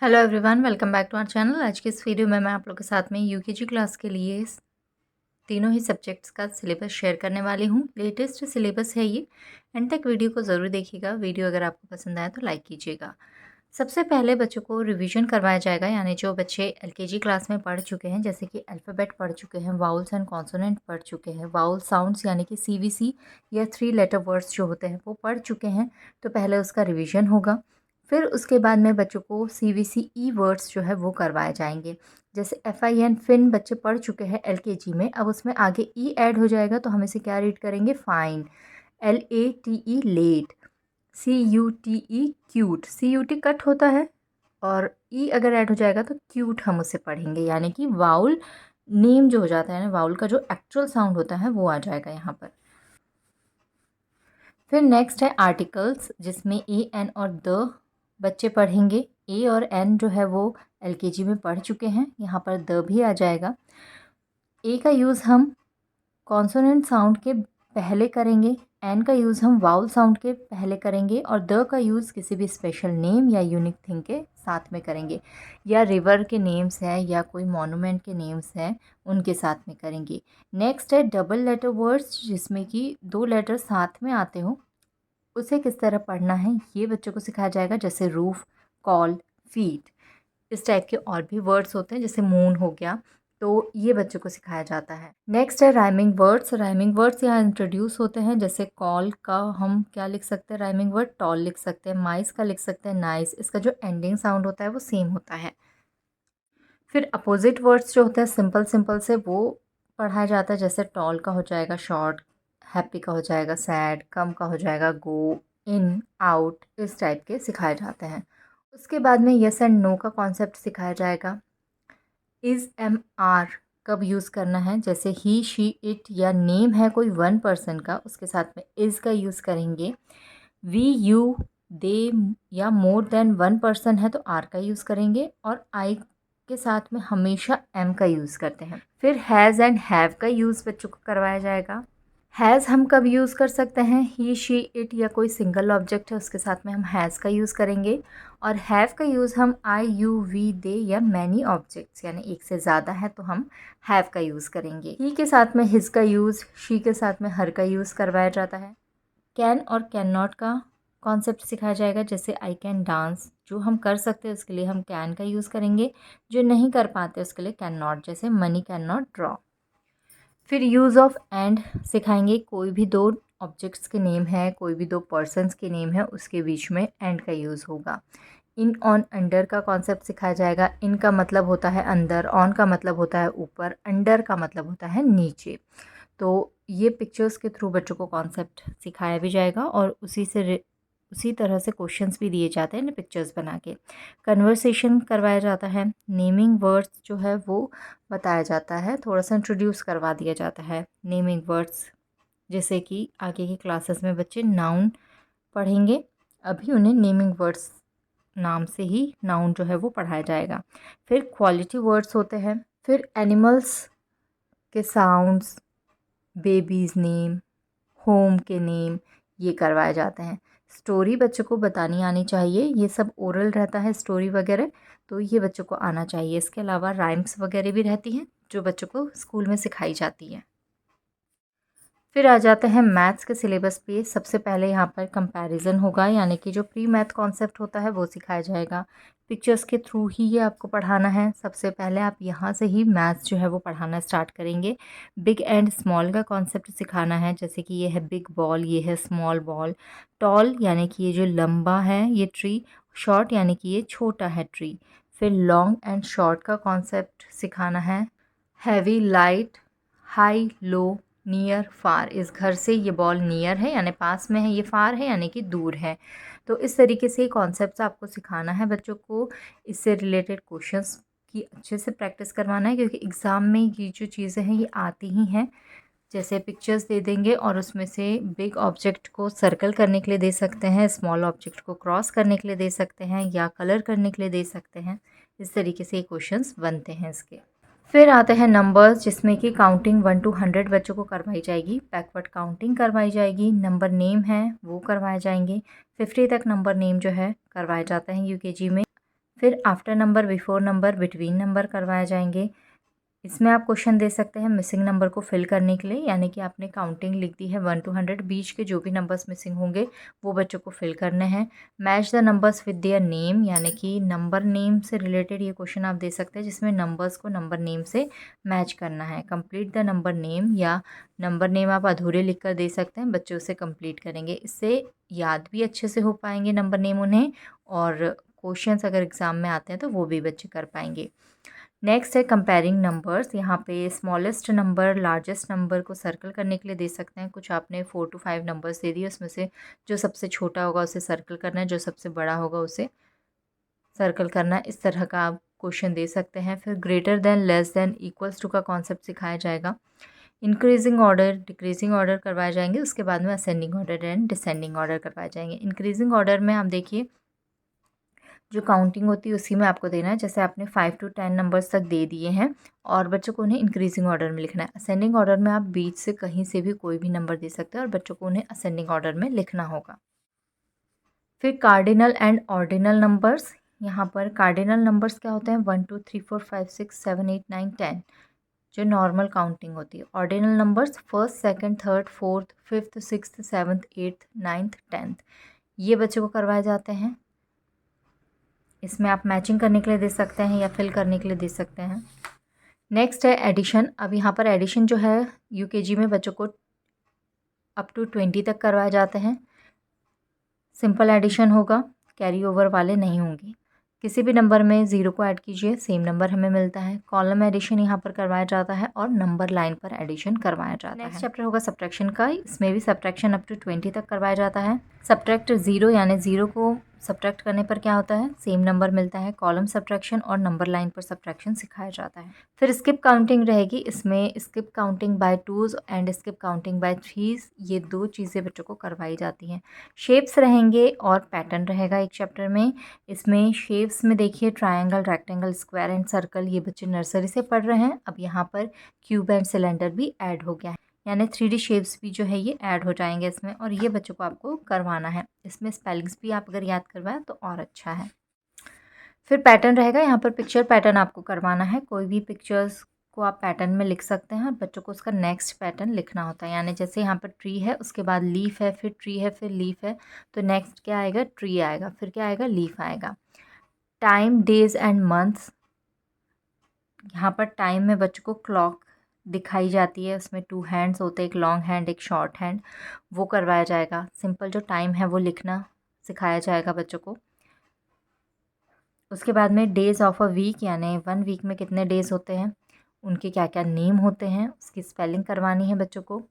Hello everyone, welcome back to our channel. आज की इस वीडियो में मैं आप लोगों के साथ में यूकेजी क्लास के लिए तीनों ही सब्जेक्ट्स का सिलेबस शेयर करने वाली हूँ। लेटेस्ट सिलेबस है ये। एंड तक वीडियो को ज़रूर देखिएगा। वीडियो अगर आपको पसंद आए तो लाइक कीजिएगा। सबसे पहले बच्चों को रिवीजन करवाया जाएगा, यानी जो बच्चे एलकेजी क्लास में पढ़ चुके हैं, जैसे कि अल्फ़ाबेट पढ़ चुके हैं, वाउल्स एंड कॉन्सोनेंट पढ़ चुके हैं, वाउल साउंड्स यानी कि सीवीसी या 3 लेटर वर्ड्स जो होते हैं वो पढ़ चुके हैं, तो पहले उसका रिवीजन होगा। फिर उसके बाद में बच्चों को सीवीसी ई वर्ड्स जो है वो करवाए जाएंगे। जैसे FIN फिन बच्चे पढ़ चुके हैं एलकेजी में, अब उसमें आगे ई ऐड हो जाएगा तो हम इसे क्या रीड करेंगे? Fine. LATE late. CUTE cute. CUT cut होता है और ई अगर ऐड हो जाएगा तो क्यूट हम उसे पढ़ेंगे, यानी कि वाउल नेम जो हो जाता है ना, वाउल का जो एक्चुअल साउंड होता है वो आ जाएगा यहाँ पर। फिर नेक्स्ट है आर्टिकल्स, जिसमें ए एन और द बच्चे पढ़ेंगे। ए और एन जो है वो एलकेजी में पढ़ चुके हैं, यहाँ पर द भी आ जाएगा। ए का यूज़ हम कॉन्सोनेंट साउंड के पहले करेंगे, एन का यूज़ हम वाउल साउंड के पहले करेंगे, और द का यूज़ किसी भी स्पेशल नेम या यूनिक थिंग के साथ में करेंगे, या रिवर के नेम्स हैं या कोई मॉन्यूमेंट के नेम्स हैं उनके साथ में करेंगे। नेक्स्ट है डबल लेटर वर्ड्स, जिसमें कि 2 लेटर साथ में आते हों, उसे किस तरह पढ़ना है ये बच्चों को सिखाया जाएगा। जैसे रूफ, कॉल, फीट, इस टाइप के और भी वर्ड्स होते हैं, जैसे मून हो गया, तो ये बच्चों को सिखाया जाता है। नेक्स्ट है राइमिंग वर्ड्स। राइमिंग वर्ड्स यहाँ इंट्रोड्यूस होते हैं। जैसे कॉल का हम क्या लिख सकते हैं? राइमिंग वर्ड टॉल लिख सकते हैं। माइस का लिख सकते हैं नाइस। इसका जो एंडिंग साउंड होता है वो सेम होता है। फिर अपोजिट वर्ड्स जो होते हैं सिंपल सिंपल से, वो पढ़ाया जाता है। जैसे टॉल का हो जाएगा शॉर्ट, हैप्पी का हो जाएगा सैड, कम का हो जाएगा गो, इन, आउट, इस टाइप के सिखाए जाते हैं। उसके बाद में यस एंड नो का कॉन्सेप्ट सिखाया जाएगा। इज़, एम, आर कब यूज़ करना है। जैसे ही, शी, इट, या नेम है कोई वन पर्सन का, उसके साथ में इज़ का यूज़ करेंगे। वी, यू, दे या मोर देन वन पर्सन है तो आर का यूज़ करेंगे, और आई के साथ में हमेशा एम का यूज़ करते हैं। फिर हैज़ एंड हैव का यूज़ बच्चों को करवाया जाएगा। हैज़ हम कब यूज़ कर सकते हैं? ही, शी, इट या कोई सिंगल ऑब्जेक्ट है उसके साथ में हम हैज़ का यूज़ करेंगे। और हैव का यूज़ हम आई, यू, वी, दे या मैनी ऑब्जेक्ट्स, यानी एक से ज़्यादा है तो हम हैव का यूज़ करेंगे। ही के साथ में हिज का यूज़, शी के साथ में हर का यूज़ करवाया जाता है। कैन और कैन नॉट का कॉन्सेप्ट सिखाया जाएगा। जैसे आई कैन डांस, जो हम कर सकते हैं उसके लिए हम कैन का यूज़ करेंगे, जो नहीं कर पाते उसके लिए कैन नॉट। जैसे मनी कैन नॉट ड्रॉ। फिर यूज़ ऑफ एंड सिखाएंगे। कोई भी 2 ऑब्जेक्ट्स के नेम है, कोई भी 2 पर्सन्स के नेम है, उसके बीच में एंड का यूज़ होगा। इन, ऑन, अंडर का कॉन्सेप्ट सिखाया जाएगा। इन का मतलब होता है अंदर, ऑन का मतलब होता है ऊपर, अंडर का मतलब होता है नीचे। तो ये पिक्चर्स के थ्रू बच्चों को कॉन्सेप्ट सिखाया भी जाएगा, और उसी तरह से क्वेश्चंस भी दिए जाते हैं ना पिक्चर्स बना के। कन्वर्सेशन करवाया जाता है। नेमिंग वर्ड्स जो है वो बताया जाता है, थोड़ा सा इंट्रोड्यूस करवा दिया जाता है नेमिंग वर्ड्स, जैसे कि आगे की क्लासेस में बच्चे नाउन पढ़ेंगे, अभी उन्हें नेमिंग वर्ड्स नाम से ही नाउन जो है वो पढ़ाया जाएगा। फिर क्वालिटी वर्ड्स होते हैं। फिर एनिमल्स के साउंड्स, बेबीज़ नेम, होम के नेम, ये करवाए जाते हैं। स्टोरी बच्चों को बतानी आनी चाहिए, ये सब ओरल रहता है स्टोरी वगैरह, तो ये बच्चों को आना चाहिए। इसके अलावा राइम्स वगैरह भी रहती हैं जो बच्चों को स्कूल में सिखाई जाती है। फिर आ जाते हैं मैथ्स के सिलेबस पे। सबसे पहले यहाँ पर कंपैरिजन होगा, यानी कि जो प्री मैथ कॉन्सेप्ट होता है वो सिखाया जाएगा। पिक्चर्स के थ्रू ही ये आपको पढ़ाना है। सबसे पहले आप यहाँ से ही मैथ्स जो है वो पढ़ाना स्टार्ट करेंगे। बिग एंड स्मॉल का कॉन्सेप्ट सिखाना है, जैसे कि ये है बिग बॉल, ये है स्मॉल बॉल। टॉल यानी कि ये जो लंबा है ये ट्री, शॉर्ट यानी कि ये छोटा है ट्री। फिर लॉन्ग एंड शॉर्ट का कॉन्सेप्ट सिखाना है। हैवी, लाइट, हाई, लो, नियर, फार। इस घर से ये बॉल नियर है यानी पास में है, ये फार है यानी कि दूर है। तो इस तरीके से कॉन्सेप्ट्स आपको सिखाना है बच्चों को। इससे रिलेटेड क्वेश्चंस की अच्छे से प्रैक्टिस करवाना है, क्योंकि एग्ज़ाम में ये जो चीज़ें हैं ये आती ही हैं। जैसे पिक्चर्स दे देंगे और उसमें से बिग ऑब्जेक्ट को सर्कल करने के लिए दे सकते हैं, स्मॉल ऑब्जेक्ट को क्रॉस करने के लिए दे सकते हैं, या कलर करने के लिए दे सकते हैं। इस तरीके से ये क्वेश्चंस बनते हैं इसके। फिर आते हैं नंबर्स, जिसमें कि काउंटिंग 1 to 100 बच्चों को करवाई जाएगी। बैकवर्ड काउंटिंग करवाई जाएगी। नंबर नेम है वो करवाए जाएंगे। 50 तक नंबर नेम जो है करवाए जाते हैं यूकेजी में। फिर after number, before number, between number करवाए जाएंगे। इसमें आप क्वेश्चन दे सकते हैं मिसिंग नंबर को फिल करने के लिए, यानी कि आपने काउंटिंग लिख दी है 1 to 100, बीच के जो भी नंबर्स मिसिंग होंगे वो बच्चों को फिल करने हैं। Match the numbers with their name, यानी कि नंबर नेम से रिलेटेड ये क्वेश्चन आप दे सकते हैं जिसमें नंबर्स को नंबर नेम से मैच करना है। कंप्लीट द नंबर नेम, या नंबर नेम आप अधूरे लिख कर दे सकते हैं, बच्चे उसे कंप्लीट करेंगे। इससे याद भी अच्छे से हो पाएंगे नंबर नेम उन्हें, और क्वेश्चंस अगर एग्ज़ाम में आते हैं तो वो भी बच्चे कर पाएंगे। नेक्स्ट है कंपेयरिंग नंबर्स। यहाँ पे स्मॉलेस्ट नंबर लार्जेस्ट नंबर को सर्कल करने के लिए दे सकते हैं। कुछ आपने 4 to 5 नंबर्स दे दिए, उसमें से जो सबसे छोटा होगा उसे सर्कल करना है, जो सबसे बड़ा होगा उसे सर्कल करना है। इस तरह का आप क्वेश्चन दे सकते हैं। फिर greater than, less than, equals to का कॉन्सेप्ट सिखाया जाएगा। इंक्रीजिंग ऑर्डर, डिक्रीजिंग ऑर्डर करवाए जाएंगे। उसके बाद में ascending order and descending order करवाए जाएंगे। इंक्रीजिंग ऑर्डर में आप देखिए जो काउंटिंग होती है उसी में आपको देना है। जैसे आपने 5 to 10 नंबर्स तक दे दिए हैं और बच्चों को उन्हें इंक्रीजिंग ऑर्डर में लिखना है। असेंडिंग ऑर्डर में आप बीच से कहीं से भी कोई भी नंबर दे सकते हैं और बच्चों को उन्हें असेंडिंग ऑर्डर में लिखना होगा। फिर कार्डिनल एंड ऑर्डिनल नंबर्स। यहाँ पर कार्डिनल नंबर्स क्या होते हैं? 1 2 3 4 5 6 7 8 9 10, जो नॉर्मल काउंटिंग होती है। Ordinal numbers first, second, third, fourth, fifth, sixth, seventh, eighth, ninth, tenth, ये बच्चों को करवाए जाते हैं। इसमें आप मैचिंग करने के लिए दे सकते हैं या फिल करने के लिए दे सकते हैं। नेक्स्ट है एडिशन। अब यहाँ पर एडिशन जो है यूकेजी में बच्चों को अप टू 20 तक करवाए जाते हैं। सिंपल एडिशन होगा, कैरी ओवर वाले नहीं होंगे। किसी भी नंबर में 0 को ऐड कीजिए, सेम नंबर हमें मिलता है। कॉलम एडिशन यहाँ पर करवाया जाता है और नंबर लाइन पर एडिशन करवाया जाता है। नेक्स्ट चैप्टर होगा सब्ट्रैक्शन का। इसमें भी सब्ट्रैक्शन अप टू 20 तक करवाया जाता है। सब्ट्रैक्ट 0, यानी 0 को सब्ट्रैक्ट करने पर क्या होता है? सेम नंबर मिलता है। कॉलम सब्ट्रैक्शन और नंबर लाइन पर सब्ट्रैक्शन सिखाया जाता है। फिर स्किप काउंटिंग रहेगी। इसमें skip counting by 2s and skip counting by 3s, ये 2 चीज़ें बच्चों को करवाई जाती हैं। शेप्स रहेंगे और पैटर्न रहेगा एक चैप्टर में। इसमें शेप्स में देखिए triangle, rectangle, square and circle, ये बच्चे नर्सरी से पढ़ रहे हैं। अब यहाँ पर क्यूब एंड सिलेंडर भी ऐड हो गया है, यानी 3D शेप्स भी जो है ये ऐड हो जाएंगे इसमें, और ये बच्चों को आपको करवाना है। इसमें स्पेलिंग्स भी आप अगर याद करवाएं तो और अच्छा है। फिर पैटर्न रहेगा। यहाँ पर पिक्चर पैटर्न आपको करवाना है। कोई भी पिक्चर्स को आप पैटर्न में लिख सकते हैं और बच्चों को उसका नेक्स्ट पैटर्न लिखना होता है। यानी जैसे यहाँ पर ट्री है, उसके बाद लीफ है, फिर ट्री है, फिर लीफ है, तो नेक्स्ट क्या आएगा? ट्री आएगा, फिर क्या आएगा? लीफ आएगा। Time, days and months. यहाँ पर टाइम में बच्चों को क्लॉक दिखाई जाती है, उसमें 2 हैंड्स होते हैं, एक लॉन्ग हैंड एक शॉर्ट हैंड, वो करवाया जाएगा। सिंपल जो टाइम है वो लिखना सिखाया जाएगा बच्चों को। उसके बाद में डेज़ ऑफ अ वीक, यानी 1 वीक में कितने डेज़ होते हैं, उनके क्या क्या नेम होते हैं, उसकी स्पेलिंग करवानी है बच्चों को।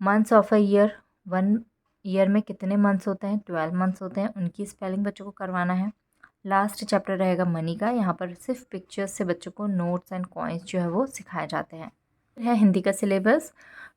Months of a year, 1 year में कितने मंथ्स होते हैं? 12 मंथ्स होते हैं, उनकी स्पेलिंग बच्चों को करवाना है। लास्ट चैप्टर रहेगा मनी का। यहाँ पर सिर्फ पिक्चर्स से बच्चों को नोट्स एंड कॉइन्स जो है वो सिखाए जाते हैं। है हिंदी का सिलेबस।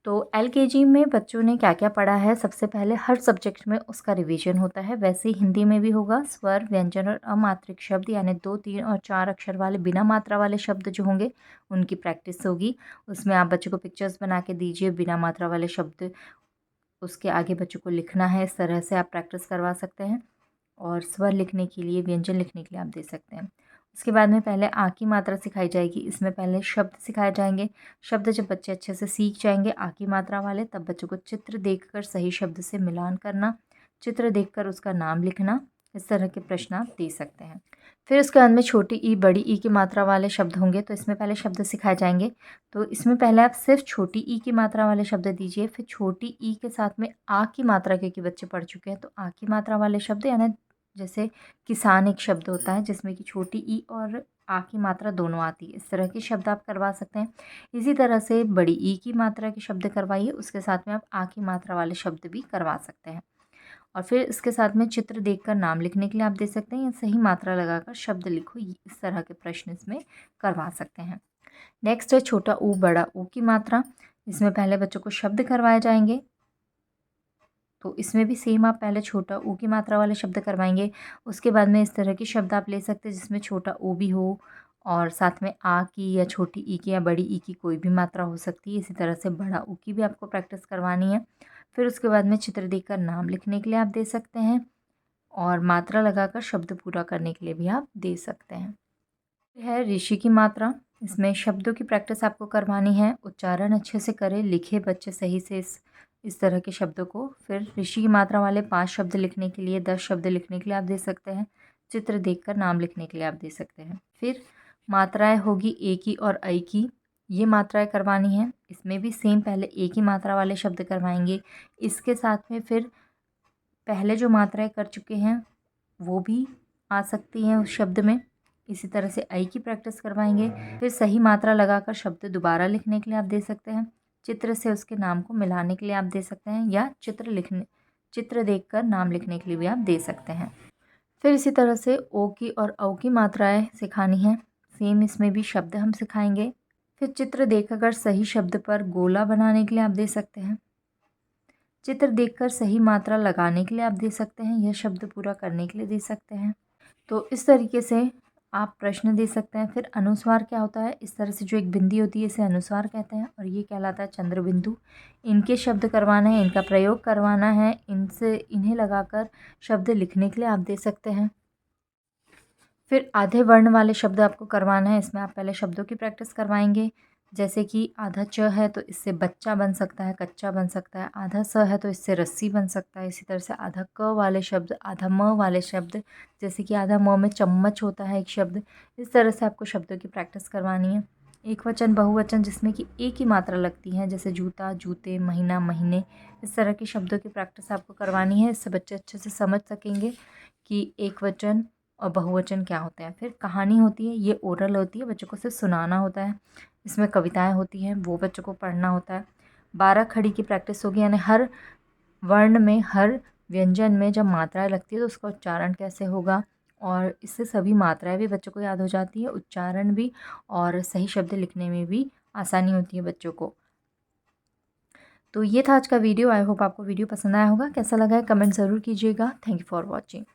तो LKG में बच्चों ने क्या क्या पढ़ा है? सबसे पहले हर सब्जेक्ट में उसका रिवीजन होता है, वैसे ही हिंदी में भी होगा। स्वर, व्यंजन और अमात्रिक शब्द, यानी 2 3 और 4 अक्षर वाले बिना मात्रा वाले शब्द जो होंगे उनकी प्रैक्टिस होगी। उसमें आप बच्चों को पिक्चर्स बना के दीजिए, बिना मात्रा वाले शब्द उसके आगे बच्चों को लिखना है। इस तरह से आप प्रैक्टिस करवा सकते हैं। और स्वर लिखने के लिए, व्यंजन लिखने के लिए आप दे सकते हैं। उसके बाद में पहले आ की मात्रा सिखाई जाएगी। इसमें पहले शब्द सिखाए जाएंगे। शब्द जब बच्चे अच्छे से सीख जाएंगे आ की मात्रा वाले, तब बच्चों को चित्र देखकर सही शब्द से मिलान करना, चित्र देखकर उसका नाम लिखना, इस तरह के प्रश्न आप दे सकते हैं। फिर उसके बाद में छोटी ई, बड़ी ई की मात्रा वाले शब्द होंगे, तो इसमें पहले शब्द सिखाए जाएंगे। तो इसमें पहले आप सिर्फ छोटी ई की मात्रा वाले शब्द दीजिए, फिर छोटी ई के साथ में आ की मात्रा, क्योंकि बच्चे पढ़ चुके हैं, तो आ की मात्रा वाले शब्द, यानी जैसे किसान एक शब्द होता है जिसमें कि छोटी ई और आ की मात्रा दोनों आती है, इस तरह के शब्द आप करवा सकते हैं। इसी तरह से बड़ी ई की मात्रा के शब्द करवाइए, उसके साथ में आप आ की मात्रा वाले शब्द भी करवा सकते हैं। और फिर इसके साथ में चित्र देखकर नाम लिखने के लिए आप दे सकते हैं, या सही मात्रा लगाकर शब्द लिखो, इस तरह के प्रश्न इसमें करवा सकते हैं। नेक्स्ट है छोटा ऊ बड़ा ऊ की मात्रा। इसमें पहले बच्चों को शब्द करवाए जाएंगे, तो इसमें भी सेम आप पहले छोटा ऊ की मात्रा वाले शब्द करवाएंगे। उसके बाद में इस तरह के शब्द आप ले सकते हैं जिसमें छोटा ऊ भी हो और साथ में आ की या छोटी ई की या बड़ी ई की कोई भी मात्रा हो सकती है। इसी तरह से बड़ा ऊ की भी आपको प्रैक्टिस करवानी है। फिर उसके बाद में चित्र देखकर नाम लिखने के लिए आप दे सकते हैं। और मात्रा लगाकर शब्द पूरा करने के लिए भी आप दे सकते हैं। है ऋषि की मात्रा। इसमें शब्दों की प्रैक्टिस आपको करवानी है, उच्चारण अच्छे से करें, लिखे बच्चे सही से इस तरह के शब्दों को। फिर ऋषि की मात्रा वाले 5 शब्द लिखने के लिए, 10 शब्द लिखने के लिए आप दे सकते हैं। चित्र देखकर नाम लिखने के लिए आप दे सकते हैं। फिर मात्राएं होगी ए की और ऐ की, ये मात्राएं करवानी है। इसमें भी सेम पहले ए की मात्रा वाले शब्द करवाएंगे, इसके साथ में फिर पहले जो मात्राएं कर चुके हैं वो भी आ सकती हैं उस शब्द में। इसी तरह से ऐ की प्रैक्टिस करवाएंगे। फिर सही मात्रा लगाकर शब्द दोबारा लिखने के लिए आप दे सकते हैं। चित्र से उसके नाम को मिलाने के लिए आप दे सकते हैं, या चित्र देखकर नाम लिखने के लिए भी आप दे सकते हैं। फिर इसी तरह से ओ की और औ की मात्राएं सिखानी है। सेम इसमें भी शब्द हम सिखाएंगे। फिर चित्र देखकर सही शब्द पर गोला बनाने के लिए आप दे सकते हैं। चित्र देखकर सही मात्रा लगाने के लिए आप दे सकते हैं, यह शब्द पूरा करने के लिए दे सकते हैं। तो इस तरीके से आप प्रश्न दे सकते हैं। फिर अनुस्वार क्या होता है, इस तरह से जो एक बिंदी होती है इसे अनुस्वार कहते हैं, और ये कहलाता है चंद्र बिंदु। इनके शब्द करवाना है, इनका प्रयोग करवाना है, इन्हें लगाकर शब्द लिखने के लिए आप दे सकते हैं। फिर आधे वर्ण वाले शब्द आपको करवाना है। इसमें आप पहले शब्दों की प्रैक्टिस करवाएंगे, जैसे कि आधा च है तो इससे बच्चा बन सकता है, कच्चा बन सकता है। आधा स है तो इससे रस्सी बन सकता है। इसी तरह से आधा क वाले शब्द, आधा म वाले शब्द, जैसे कि आधा म में चम्मच होता है एक शब्द। इस तरह से आपको शब्दों की प्रैक्टिस करवानी है। एक वचन, बहुवचन जिसमें कि एक ही मात्रा लगती है, जैसे जूता, जूते, महीना, महीने, इस तरह के शब्दों की प्रैक्टिस आपको करवानी है। इससे बच्चे अच्छे से समझ सकेंगे कि एक वचन और बहुवचन क्या होते हैं। फिर कहानी होती है, ये ओरल होती है, बच्चों को सिर्फ सुनाना होता है। इसमें कविताएं होती हैं, वो बच्चों को पढ़ना होता है। 12 खड़ी की प्रैक्टिस होगी, यानी हर वर्ण में, हर व्यंजन में जब मात्राएं लगती है तो उसका उच्चारण कैसे होगा, और इससे सभी मात्राएं भी बच्चों को याद हो जाती है, उच्चारण भी, और सही शब्द लिखने में भी आसानी होती है बच्चों को। तो ये था आज का वीडियो। आई होप आपको वीडियो पसंद आया होगा। कैसा लगा है कमेंट ज़रूर कीजिएगा। Thank you for watching.